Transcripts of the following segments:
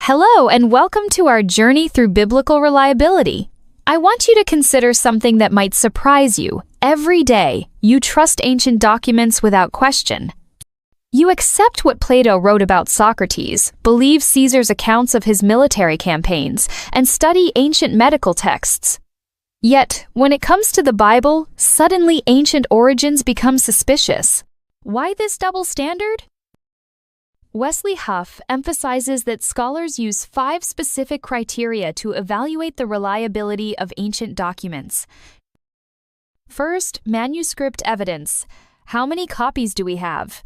Hello, and welcome to our journey through biblical reliability. I want you to consider something that might surprise you. Every day, you trust ancient documents without question. You accept what Plato wrote about Socrates, believe Caesar's accounts of his military campaigns, and study ancient medical texts. Yet, when it comes to the Bible, suddenly ancient origins become suspicious. Why this double standard? Wesley Huff emphasizes that scholars use 5 specific criteria to evaluate the reliability of ancient documents. First, manuscript evidence. How many copies do we have?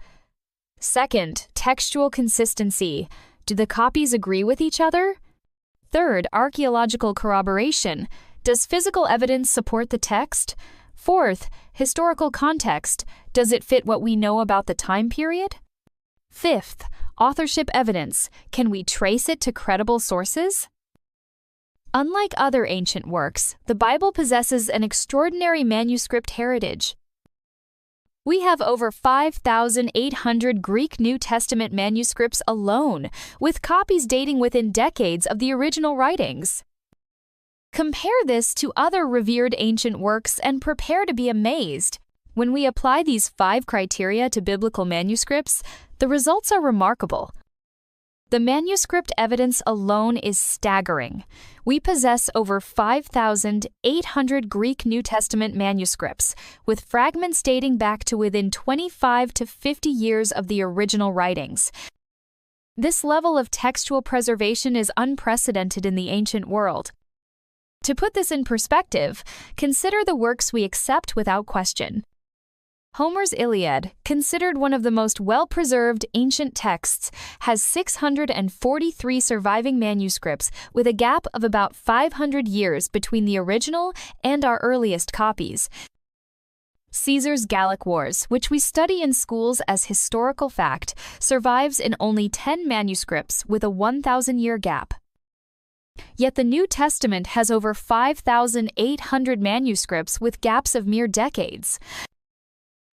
Second, textual consistency. Do the copies agree with each other? Third, archaeological corroboration. Does physical evidence support the text? Fourth, historical context. Does it fit what we know about the time period? Fifth, authorship evidence. Can we trace it to credible sources? Unlike other ancient works, the Bible possesses an extraordinary manuscript heritage. We have over 5,800 Greek New Testament manuscripts alone, with copies dating within decades of the original writings. Compare this to other revered ancient works and prepare to be amazed. When we apply these 5 criteria to biblical manuscripts, the results are remarkable. The manuscript evidence alone is staggering. We possess over 5,800 Greek New Testament manuscripts, with fragments dating back to within 25 to 50 years of the original writings. This level of textual preservation is unprecedented in the ancient world. To put this in perspective, consider the works we accept without question. Homer's Iliad, considered one of the most well-preserved ancient texts, has 643 surviving manuscripts with a gap of about 500 years between the original and our earliest copies. Caesar's Gallic Wars, which we study in schools as historical fact, survives in only 10 manuscripts with a 1,000-year gap. Yet the New Testament has over 5,800 manuscripts with gaps of mere decades.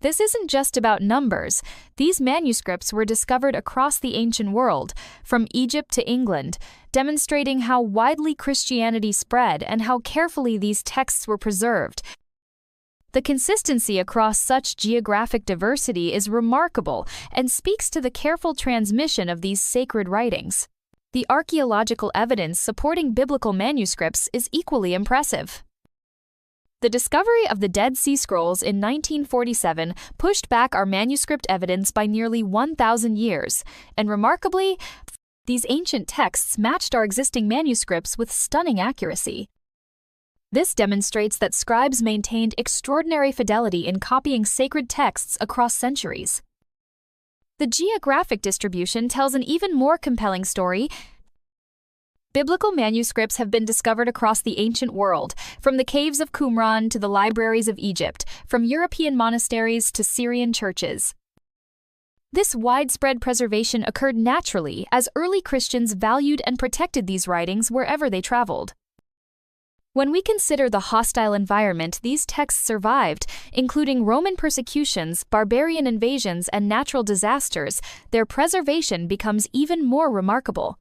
This isn't just about numbers. These manuscripts were discovered across the ancient world, from Egypt to England, demonstrating how widely Christianity spread and how carefully these texts were preserved. The consistency across such geographic diversity is remarkable and speaks to the careful transmission of these sacred writings. The archaeological evidence supporting biblical manuscripts is equally impressive. The discovery of the Dead Sea Scrolls in 1947 pushed back our manuscript evidence by nearly 1,000 years, and remarkably, these ancient texts matched our existing manuscripts with stunning accuracy. This demonstrates that scribes maintained extraordinary fidelity in copying sacred texts across centuries. The geographic distribution tells an even more compelling story. Biblical manuscripts have been discovered across the ancient world, from the caves of Qumran to the libraries of Egypt, from European monasteries to Syrian churches. This widespread preservation occurred naturally as early Christians valued and protected these writings wherever they traveled. When we consider the hostile environment these texts survived, including Roman persecutions, barbarian invasions, and natural disasters, their preservation becomes even more remarkable.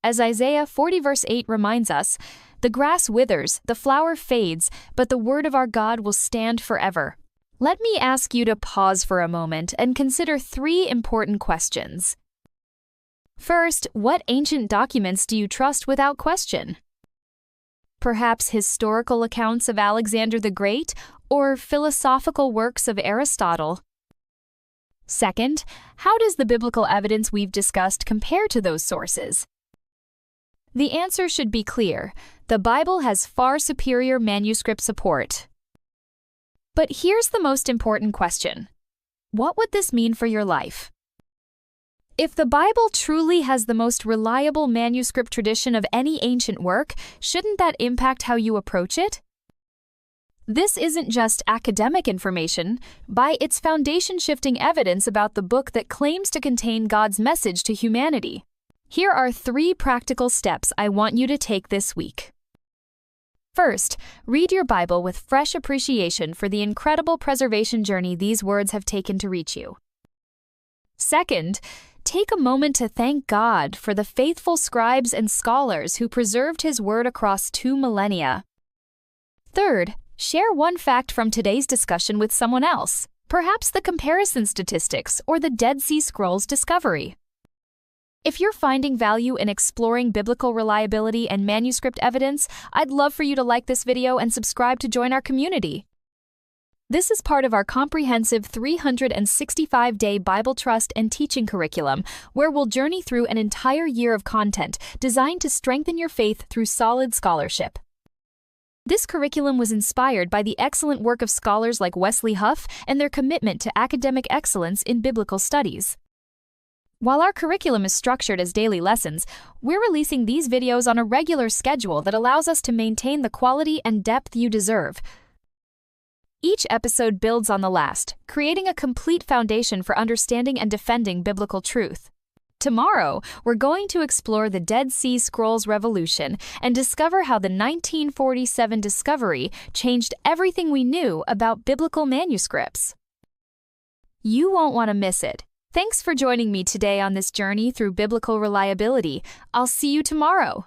As Isaiah 40 verse 8 reminds us, "The grass withers, the flower fades, but the word of our God will stand forever." Let me ask you to pause for a moment and consider 3 important questions. First, what ancient documents do you trust without question? Perhaps historical accounts of Alexander the Great or philosophical works of Aristotle? Second, how does the biblical evidence we've discussed compare to those sources? The answer should be clear. The Bible has far superior manuscript support. But here's the most important question. What would this mean for your life? If the Bible truly has the most reliable manuscript tradition of any ancient work, shouldn't that impact how you approach it? This isn't just academic information. By its foundation-shifting evidence about the book that claims to contain God's message to humanity. Here are 3 practical steps I want you to take this week. First, read your Bible with fresh appreciation for the incredible preservation journey these words have taken to reach you. Second, Take a moment to thank God for the faithful scribes and scholars who preserved His Word across 2 millennia. Third, share one fact from today's discussion with someone else, perhaps the comparison statistics or the Dead Sea Scrolls discovery. If you're finding value in exploring biblical reliability and manuscript evidence, I'd love for you to like this video and subscribe to join our community. This is part of our comprehensive 365-day Bible trust and teaching curriculum, where we'll journey through an entire year of content designed to strengthen your faith through solid scholarship. This curriculum was inspired by the excellent work of scholars like Wesley Huff and their commitment to academic excellence in biblical studies. While our curriculum is structured as daily lessons, we're releasing these videos on a regular schedule that allows us to maintain the quality and depth you deserve. Each episode builds on the last, creating a complete foundation for understanding and defending biblical truth. Tomorrow, we're going to explore the Dead Sea Scrolls revolution and discover how the 1947 discovery changed everything we knew about biblical manuscripts. You won't want to miss it. Thanks for joining me today on this journey through biblical reliability. I'll see you tomorrow.